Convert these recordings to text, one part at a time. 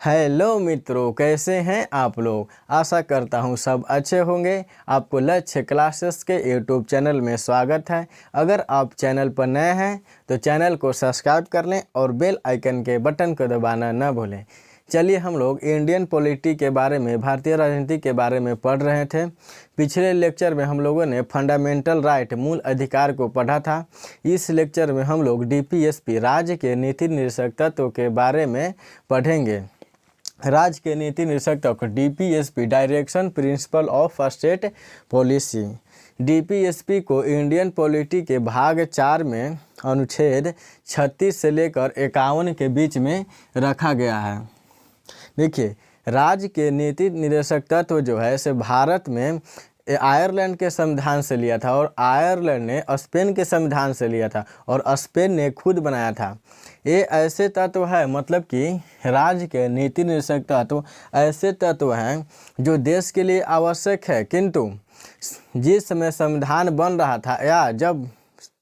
Hello मित्रों, कैसे हैं आप लोग। आशा करता हूं सब अच्छे होंगे। आपको लक्ष्य क्लासेस के यूट्यूब चैनल में स्वागत है। अगर आप चैनल पर नए हैं तो चैनल को सब्सक्राइब कर लें और बेल आइकन के बटन को दबाना न भूलें। चलिए, हम लोग इंडियन पॉलिटी के बारे में, भारतीय राजनीति के बारे में पढ़ रहे थे। पिछले लेक्चर में हम लोगों ने फंडामेंटल राइट, मूल अधिकार को पढ़ा था। इस लेक्चर में हम लोग डीपीएसपी, राज्य के नीति निर्देशक तत्व के बारे में पढ़ेंगे। राज्य के नीति निर्देशक तत्व, DPSP, direction principle of state policy. DPSP को इंडियन पॉलिटी के भाग 4 में अनुच्छेद 36 से लेकर 51 के बीच में रखा गया है। देखिए, राज्य के नीति निर्देशक तत्व जो है इसे भारत में आयरलैंड के संविधान से लिया था और आयरलैंड ने स्पेन के संविधान से लिया था और स्पेन ने खुद बनाया था। ये ऐसे तत्व है, मतलब कि राज्य के नीति निर्देशक तत्व ऐसे तत्व हैं जो देश के लिए आवश्यक है, किंतु जिस समय संविधान बन रहा था या जब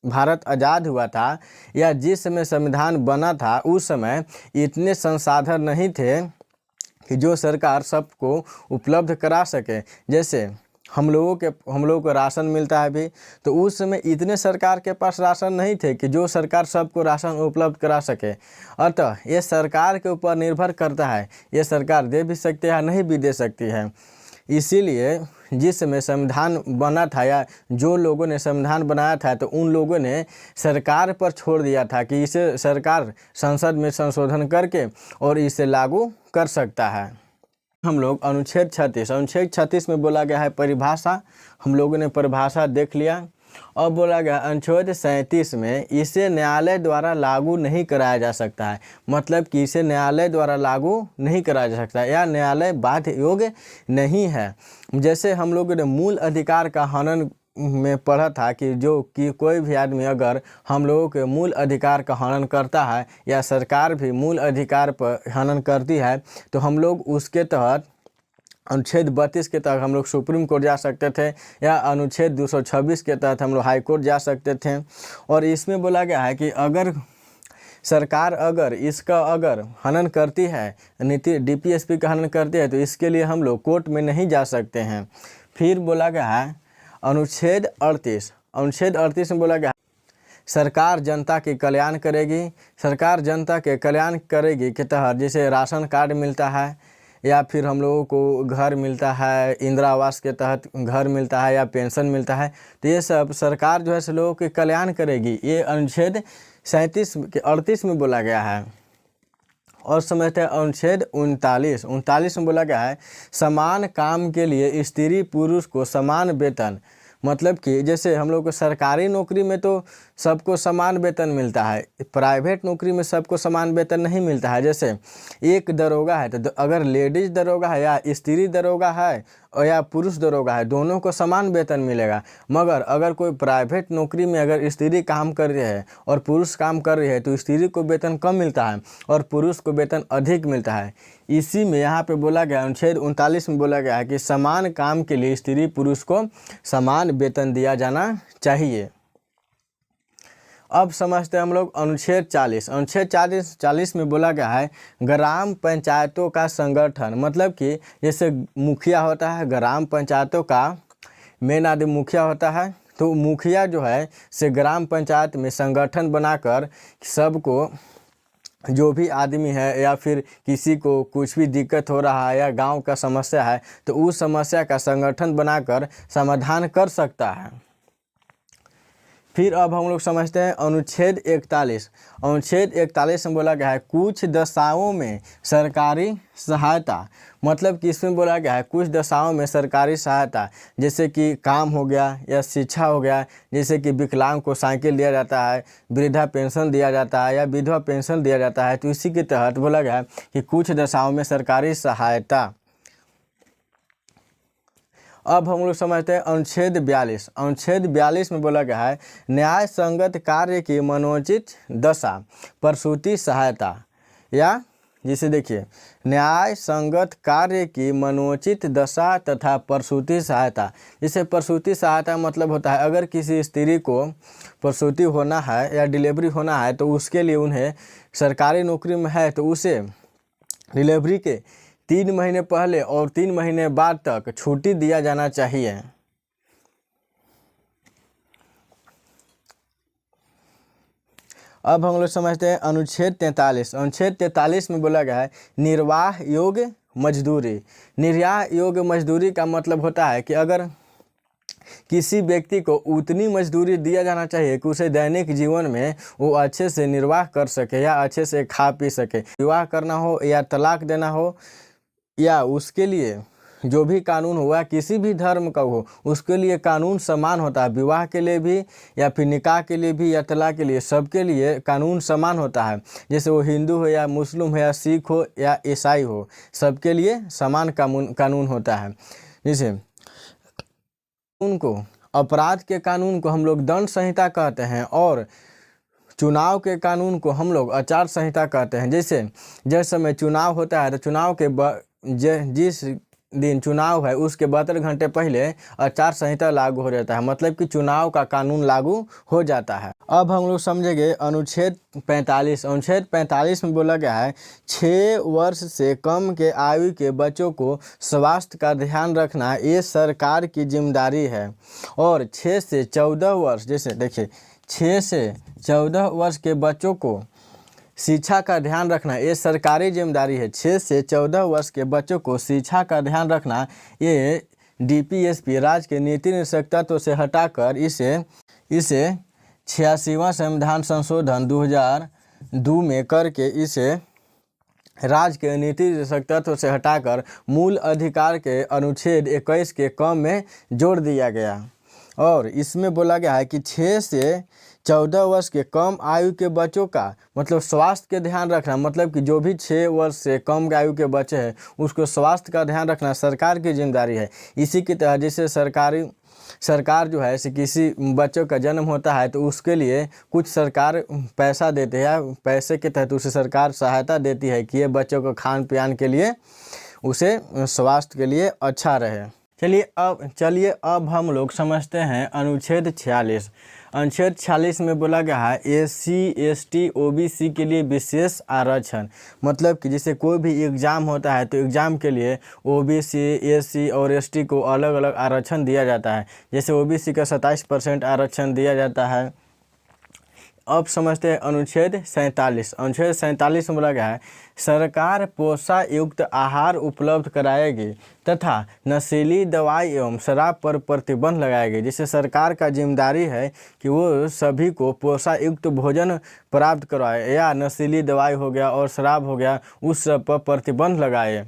भारत आज़ाद हुआ था या जिस समय संविधान बना था उस समय इतने संसाधन नहीं थे कि जो सरकार सबको उपलब्ध करा सके। जैसे हम लोगों को राशन मिलता है अभी, तो उस समय इतने सरकार के पास राशन नहीं थे कि जो सरकार सबको राशन उपलब्ध करा सके। अतः ये सरकार के ऊपर निर्भर करता है, ये सरकार दे भी सकती है, नहीं भी दे सकती है। इसीलिए जिस समय संविधान बना था या जो लोगों ने संविधान बनाया था तो उन लोगों ने सरकार पर छोड़ दिया था कि इसे सरकार संसद में संशोधन करके और इसे लागू कर सकता है। हम लोग अनुच्छेद 36 में बोला गया है परिभाषा, हम लोगों ने परिभाषा देख लिया। अब बोला गया अनुच्छेद 37 में इसे न्यायालय द्वारा लागू नहीं कराया जा सकता है, मतलब कि इसे न्यायालय द्वारा लागू नहीं कराया जा सकता या न्यायालय बाध्य योग्य नहीं है। जैसे हम लोगों ने मूल अधिकार का हनन में पढ़ा था कि कोई भी आदमी अगर हम लोगों के मूल अधिकार का हनन करता है या सरकार भी मूल अधिकार पर हनन करती है तो हम लोग उसके तहत अनुच्छेद 32 के तहत हम लोग सुप्रीम कोर्ट जा सकते थे या अनुच्छेद 226 के तहत हम लोग हाई कोर्ट जा सकते थे। और इसमें बोला गया है कि अगर सरकार अगर हनन करती है, नीति डीपीएसपी का हनन करती है, तो इसके लिए हम लोग कोर्ट में नहीं जा सकते हैं। फिर बोला गया है अनुच्छेद 38 में बोला गया सरकार जनता के कल्याण करेगी। सरकार जनता के कल्याण करेगी के तहत जैसे राशन कार्ड मिलता है या फिर हम लोगों को घर मिलता है, इंदिरा आवास के तहत घर मिलता है या पेंशन मिलता है, तो ये सब सरकार जो है लोगों के कल्याण करेगी। ये अनुच्छेद 38 में बोला गया है। और समझते हैं अनुच्छेद 39 में बोला गया है समान काम के लिए स्त्री पुरुष को समान वेतन, मतलब कि जैसे हम लोग को सरकारी नौकरी में तो सबको समान वेतन मिलता है, प्राइवेट नौकरी में सबको समान वेतन नहीं मिलता है। जैसे एक दरोगा है तो अगर लेडीज दरोगा है या स्त्री दरोगा है और या पुरुष दरोगा है, दोनों को समान वेतन मिलेगा। मगर अगर कोई प्राइवेट नौकरी में अगर स्त्री काम कर रही है और पुरुष काम कर रही है तो स्त्री को वेतन कम मिलता है और पुरुष को वेतन अधिक मिलता है। इसी में यहाँ पे बोला गया अनुच्छेद 39 में बोला गया है कि समान काम के लिए स्त्री पुरुष को समान वेतन दिया जाना चाहिए। अब समझते हैं हम लोग अनुच्छेद 40 में बोला गया है ग्राम पंचायतों का संगठन, मतलब कि जैसे मुखिया होता है, ग्राम पंचायतों का मेन आदमी मुखिया होता है, तो मुखिया जो है से ग्राम पंचायत में संगठन बनाकर सबको, जो भी आदमी है या फिर किसी को कुछ भी दिक्कत हो रहा है या गांव का समस्या है तो उस समस्या का संगठन बनाकर समाधान कर सकता है। फिर अब हम लोग समझते हैं अनुच्छेद 41 में बोला गया है कुछ दशाओं में सरकारी सहायता, मतलब कि इसमें बोला गया है कुछ दशाओं में सरकारी सहायता, जैसे कि काम हो गया या शिक्षा हो गया, जैसे कि विकलांग को साइकिल दिया जाता है, वृद्धा पेंशन दिया जाता है या विधवा पेंशन दिया जाता है, तो इसी के तहत बोला गया है कि कुछ दशाओं में सरकारी सहायता। अब हम लोग समझते हैं अनुच्छेद 42 में बोला गया है न्याय संगत कार्य की मनोचित दशा, प्रसूति सहायता, या जिसे देखिए न्याय संगत कार्य की मनोचित दशा तथा प्रसूति सहायता। जिसे प्रसूति सहायता मतलब होता है अगर किसी स्त्री को प्रसूति होना है या डिलीवरी होना है तो उसके लिए उन्हें सरकारी नौकरी में है तो उसे डिलीवरी के 3 महीने पहले और 3 महीने बाद तक छुट्टी दिया जाना चाहिए। अब हम लोग समझते हैं अनुच्छेद 43। अनुच्छेद 43 में बोला गया है निर्वाह योग्य मजदूरी। निर्वाह योग्य मजदूरी का मतलब होता है कि अगर किसी व्यक्ति को उतनी मजदूरी दिया जाना चाहिए कि उसे दैनिक जीवन में वो अच्छे से निर्वाह कर सके या अच्छे से खा पी सके। विवाह करना हो या तलाक देना हो या उसके लिए जो भी कानून हुआ किसी भी धर्म का हो उसके लिए कानून समान होता है। विवाह के लिए भी या फिर निकाह के लिए भी या तलाक के लिए सबके लिए कानून समान होता है। जैसे वो हिंदू हो या मुस्लिम हो या सिख हो या ईसाई हो, सबके लिए समान कानून होता है। जैसे उनको अपराध के कानून को हम लोग दंड संहिता कहते हैं और चुनाव के कानून को हम लोग आचार संहिता कहते हैं। जैसे जिस समय चुनाव होता है तो चुनाव के जिस दिन चुनाव है उसके 72 घंटे पहले आचार संहिता लागू हो जाता है, मतलब कि चुनाव का कानून लागू हो जाता है। अब हम लोग समझेंगे अनुच्छेद 45। अनुच्छेद 45 में बोला गया है 6 वर्ष से कम के आयु के बच्चों को स्वास्थ्य का ध्यान रखना ये सरकार की जिम्मेदारी है। और 6 से 14 वर्ष, जैसे देखिए 6 से 14 वर्ष के बच्चों को शिक्षा का ध्यान रखना ये सरकारी जिम्मेदारी है। 6 से 14 वर्ष के बच्चों को शिक्षा का ध्यान रखना ये डीपीएसपी राज्य के नीति निर्देशक तत्व से हटाकर इसे 86वां संविधान संशोधन 2002 में करके इसे राज्य के नीति निर्देशक तत्व से हटाकर मूल अधिकार के अनुच्छेद 21 के कम में जोड़ दिया गया। और इसमें बोला गया है कि 6 से 14 वर्ष के कम आयु के बच्चों का मतलब स्वास्थ्य के ध्यान रखना, मतलब कि जो भी 6 वर्ष से कम आयु के बच्चे हैं उसको स्वास्थ्य का ध्यान रखना सरकार की जिम्मेदारी है। इसी की तहत जैसे सरकार जो है ऐसे किसी बच्चों का जन्म होता है तो उसके लिए कुछ सरकार पैसा देते हैं, पैसे के तहत उसे सरकार सहायता देती है कि ये बच्चों को खान पियान के लिए उसे स्वास्थ्य के लिए अच्छा रहे। चलिए अब हम लोग समझते हैं अनुच्छेद 46। अनुच्छेद 46 में बोला गया है SC ST OBC के लिए विशेष आरक्षण, मतलब कि जैसे कोई भी एग्ज़ाम होता है तो एग्ज़ाम के लिए OBC SC और ST को अलग अलग आरक्षण दिया जाता है। जैसे OBC का 27% आरक्षण दिया जाता है। अब समझते हैं अनुच्छेद 47। अनुच्छेद 47 में बोला गया है सरकार पोषण युक्त आहार उपलब्ध कराएगी तथा नशीली दवाई एवं शराब पर प्रतिबंध लगाएगी। जिससे सरकार का जिम्मेदारी है कि वो सभी को पोषण युक्त भोजन प्राप्त करवाए या नशीली दवाई हो गया और शराब हो गया उस सब पर प्रतिबंध लगाए।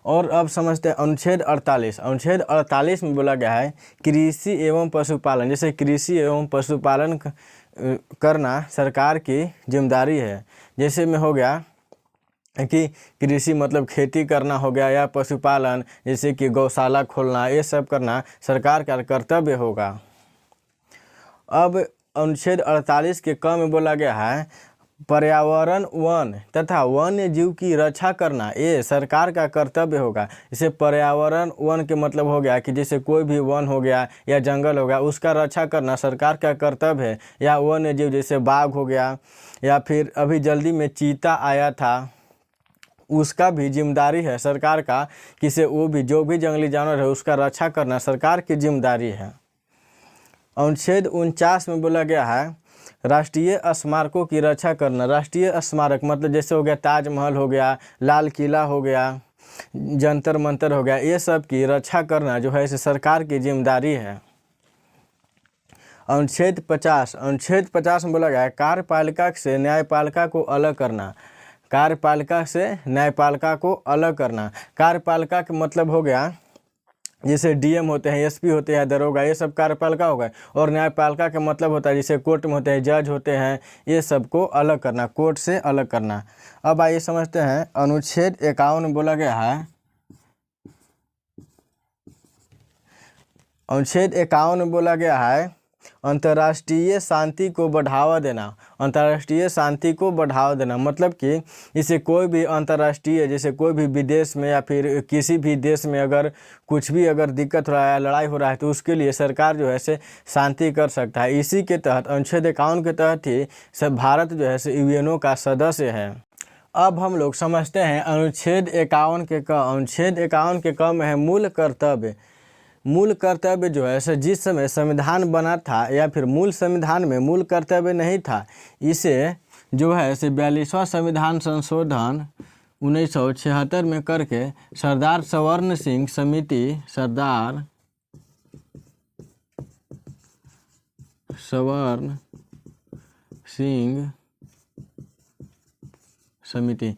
और अब समझते हैं अनुच्छेद 48। अनुच्छेद 48 में बोला गया है कृषि एवं पशुपालन, जैसे कृषि एवं पशुपालन करना सरकार की जिम्मेदारी है। जैसे में हो गया कि कृषि मतलब खेती करना हो गया या पशुपालन जैसे कि गौशाला खोलना, ये सब करना सरकार का कर्तव्य होगा। अब अनुच्छेद 48 के क में बोला गया है पर्यावरण वन तथा वन्य जीव की रक्षा करना ये सरकार का कर्तव्य होगा। जैसे पर्यावरण वन के मतलब हो गया कि जैसे कोई भी वन हो गया या जंगल हो गया उसका रक्षा करना सरकार का कर्तव्य है। या वन्य जीव जैसे बाघ हो गया या फिर अभी जल्दी में चीता आया था उसका भी जिम्मेदारी है सरकार का कि से वो भी जो भी जंगली जानवर है उसका रक्षा करना सरकार की जिम्मेदारी है। अनुच्छेद 49 में बोला गया है राष्ट्रीय स्मारकों की रक्षा करना। राष्ट्रीय स्मारक मतलब जैसे हो गया ताजमहल हो गया, लाल किला हो गया, जंतर मंतर हो गया, ये सब की रक्षा करना जो है इसे सरकार की जिम्मेदारी है। अनुच्छेद 50। अनुच्छेद 50 में बोला गया है कार्यपालिका से न्यायपालिका को अलग करना। कार्यपालिका से न्यायपालिका को अलग करना। कार्यपालिका का मतलब हो गया जैसे डीएम होते हैं, एसपी होते हैं, दरोगा, ये सब कार्यपालिका हो गए। और न्यायपालिका का मतलब होता है जैसे कोर्ट में होते हैं जज होते हैं, ये सब को अलग करना, कोर्ट से अलग करना। अब आइए समझते हैं अनुच्छेद 51 में बोला गया है अनुच्छेद 51 में बोला गया है अंतर्राष्ट्रीय शांति को बढ़ावा देना। अंतर्राष्ट्रीय शांति को बढ़ावा देना मतलब कि जैसे कोई भी अंतर्राष्ट्रीय जैसे कोई भी विदेश में या फिर किसी भी देश में अगर कुछ भी अगर दिक्कत हो रहा है, लड़ाई हो रहा है तो उसके लिए सरकार जो है से शांति कर सकता है। इसी के तहत अनुच्छेद 51 के तहत ही सब भारत जो है से यूएनओ का सदस्य है। अब हम लोग समझते हैं अनुच्छेद 51 के क। अनुच्छेद 51 के क में है मूल कर्तव्य। मूल कर्तव्य जो है सो जिस समय संविधान बना था या फिर मूल संविधान में मूल कर्तव्य नहीं था, इसे जो है इसे 42वां संविधान संशोधन 1976 में करके सरदार सवर्ण सिंह समिति, सरदार सवर्ण सिंह समिति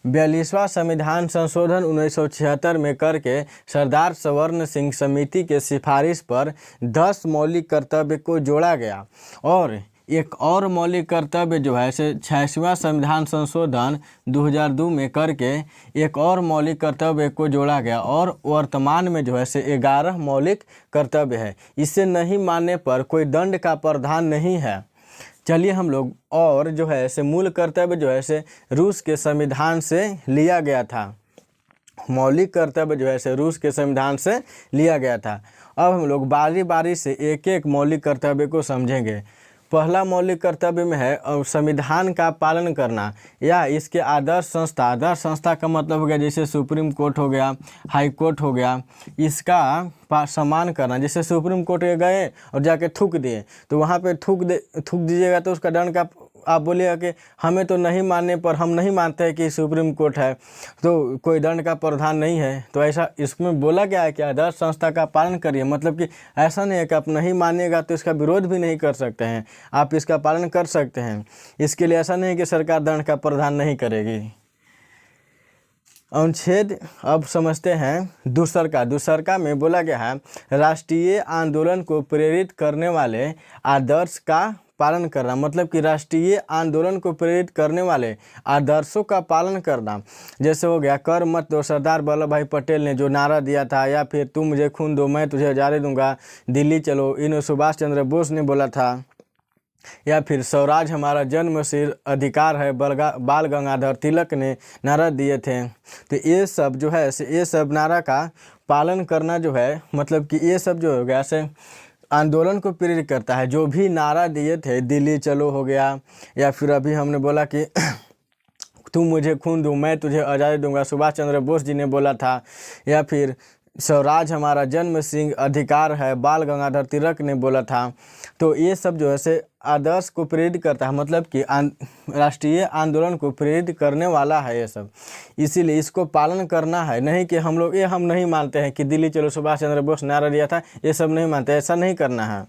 42वां संविधान संशोधन 1976 में करके सरदार सवर्ण सिंह समिति के सिफारिश पर 10 मौलिक कर्तव्य को जोड़ा गया और एक और मौलिक कर्तव्य जो है से 86वां संविधान संशोधन 2002 में करके एक और मौलिक कर्तव्य को जोड़ा गया और वर्तमान में जो है से 11 मौलिक कर्तव्य है। इसे नहीं मानने पर कोई दंड का प्रावधान नहीं है। चलिए हम लोग और जो है से मूल कर्तव्य जो है से रूस के संविधान से लिया गया था। मौलिक कर्तव्य जो है से रूस के संविधान से लिया गया था। अब हम लोग बारी बारी से एक एक मौलिक कर्तव्य को समझेंगे। पहला मौलिक कर्तव्य में है संविधान का पालन करना या इसके आदर्श संस्था। आदर्श संस्था का मतलब हो गया जैसे सुप्रीम कोर्ट हो गया, हाई कोर्ट हो गया, इसका सम्मान करना। जैसे सुप्रीम कोर्ट गए और जाके थूक दिए तो वहाँ पे थूक दीजिएगा तो उसका दंड का आप बोलिएगा कि हमें तो नहीं मानने पर हम नहीं मानते हैं कि सुप्रीम कोर्ट है तो कोई दंड का प्रावधान नहीं है। तो ऐसा इसमें बोला गया है कि आदर्श संस्था का पालन करिए, मतलब कि ऐसा नहीं है कि आप नहीं मानिएगा तो इसका विरोध भी नहीं कर सकते हैं, आप इसका पालन कर सकते हैं। इसके लिए ऐसा नहीं है कि सरकार दंड का प्रावधान नहीं करेगी। अनुच्छेद अब समझते हैं दूसरा। दूसरा में बोला गया है राष्ट्रीय आंदोलन को प्रेरित करने वाले आदर्श का पालन करना, मतलब कि राष्ट्रीय आंदोलन को प्रेरित करने वाले आदर्शों का पालन करना। जैसे हो गया कर मत दो, सरदार वल्लभ भाई पटेल ने जो नारा दिया था, या फिर तुम मुझे खून दो मैं तुझे आज़ादी दूंगा, दिल्ली चलो इन सुभाष चंद्र बोस ने बोला था, या फिर स्वराज हमारा जन्मसिद्ध अधिकार है बाल गंगाधर तिलक ने नारा दिए थे। तो ये सब जो है ये सब नारा का पालन करना जो है, मतलब कि ये सब जो हो गया से आंदोलन को प्रेरित करता है। जो भी नारा दिए थे, दिल्ली चलो हो गया, या फिर अभी हमने बोला कि तुम मुझे खून दो मैं तुझे आज़ादी दूंगा, सुभाष चंद्र बोस जी ने बोला था, या फिर स्वराज हमारा जन्मसिद्ध अधिकार है बाल गंगाधर तिलक ने बोला था। तो ये सब जो है से आदर्श को प्रेरित करता है, मतलब कि राष्ट्रीय आंदोलन को प्रेरित करने वाला है ये सब। इसीलिए इसको पालन करना है, नहीं कि हम लोग हम नहीं मानते हैं कि दिल्ली चलो सुभाष चंद्र बोस नारा दिया था, ये सब नहीं मानते, ऐसा नहीं करना है।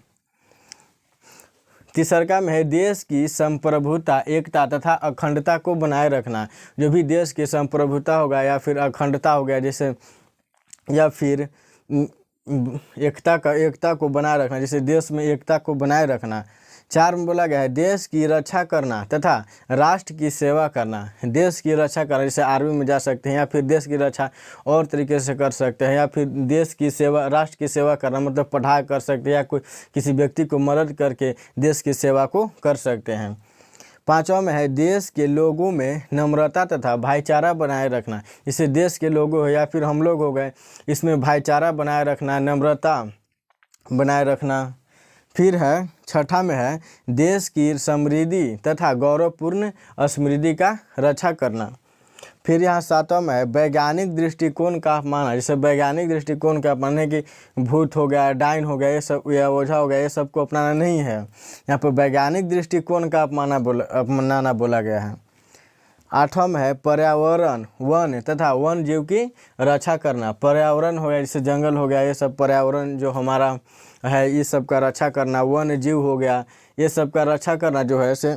तीसरा में है देश की संप्रभुता, एकता तथा अखंडता को बनाए रखना। जो भी देश की संप्रभुता होगा या फिर अखंडता हो गया, जैसे या फिर एकता को बनाए रखना, जैसे देश में एकता को बनाए रखना। 4 में बोला गया है देश की रक्षा करना तथा राष्ट्र की सेवा करना। देश की रक्षा करना, जैसे आर्मी में जा सकते हैं, या फिर देश की रक्षा और तरीके से कर सकते हैं, या फिर देश की सेवा राष्ट्र की सेवा करना मतलब पढ़ाई कर सकते हैं, या कोई किसी व्यक्ति को मदद करके देश की सेवा को कर सकते हैं। 5वां में है देश के लोगों में नम्रता तथा भाईचारा बनाए रखना। इसे देश के लोगों हो या फिर हम लोग हो गए, इसमें भाईचारा बनाए रखना, नम्रता बनाए रखना। फिर है 6ठा में है देश की समृद्धि तथा गौरवपूर्ण समृद्धि का रक्षा करना। फिर यहाँ 7वां में है वैज्ञानिक दृष्टिकोण का अपनाना। जैसे वैज्ञानिक दृष्टिकोण का अपनाने की भूत हो गया, डाइन हो गया, ये सब या ओझा हो गया, ये सब को अपनाना नहीं है। यहाँ पर वैज्ञानिक दृष्टिकोण का अपनाना बोला गया है। 8वां में है पर्यावरण वन तथा वन जीव की रक्षा करना। पर्यावरण हो गया, जैसे जंगल हो गया, ये सब पर्यावरण जो हमारा है ये सब का रक्षा करना। वन जीव हो गया, ये सब का रक्षा करना जो है से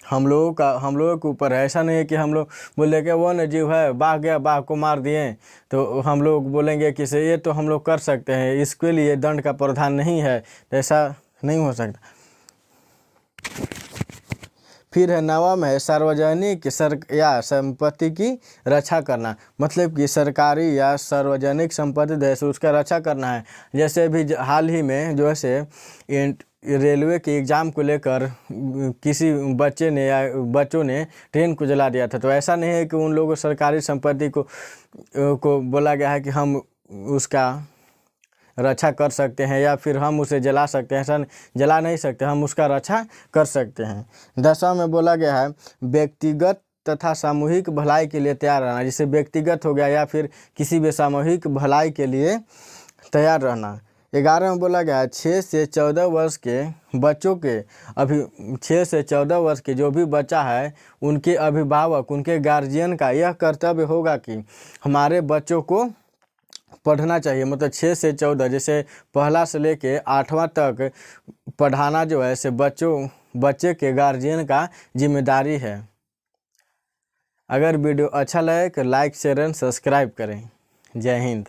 हम लोगों के ऊपर है। ऐसा नहीं है कि हम लोग बोले कि वन जीव है, बाघ गया बाघ को मार दिए तो हम लोग बोलेंगे कि से ये तो हम लोग कर सकते हैं, इसके लिए दंड का प्रावधान नहीं है, तो ऐसा नहीं हो सकता। फिर है 9वां में है सार्वजनिक या संपत्ति की रक्षा करना। मतलब कि सरकारी या सार्वजनिक संपत्ति जैसे उसका रक्षा करना है। जैसे भी हाल ही में जो है रेलवे के एग्ज़ाम को लेकर किसी बच्चों ने ट्रेन को जला दिया था। तो ऐसा नहीं है कि उन लोगों सरकारी संपत्ति को बोला गया है कि हम उसका रक्षा कर सकते हैं या फिर हम उसे जला सकते हैं। ऐसा जला नहीं सकते, हम उसका रक्षा कर सकते हैं। 10वां में बोला गया है व्यक्तिगत तथा सामूहिक भलाई के लिए तैयार रहना। जैसे व्यक्तिगत हो गया या फिर किसी भी सामूहिक भलाई के लिए तैयार रहना। 11 में बोला गया है 6 से 14 वर्ष के बच्चों के 6 से 14 वर्ष के जो भी बच्चा है उनके अभिभावक, उनके गार्जियन का यह कर्तव्य होगा कि हमारे बच्चों को पढ़ना चाहिए। मतलब 6 से 14, जैसे पहला से लेके 8वां तक पढ़ाना जो है से बच्चे के गार्जियन का जिम्मेदारी है। अगर वीडियो अच्छा लगे तो लाइक शेयर एंड सब्सक्राइब करें। जय हिंद।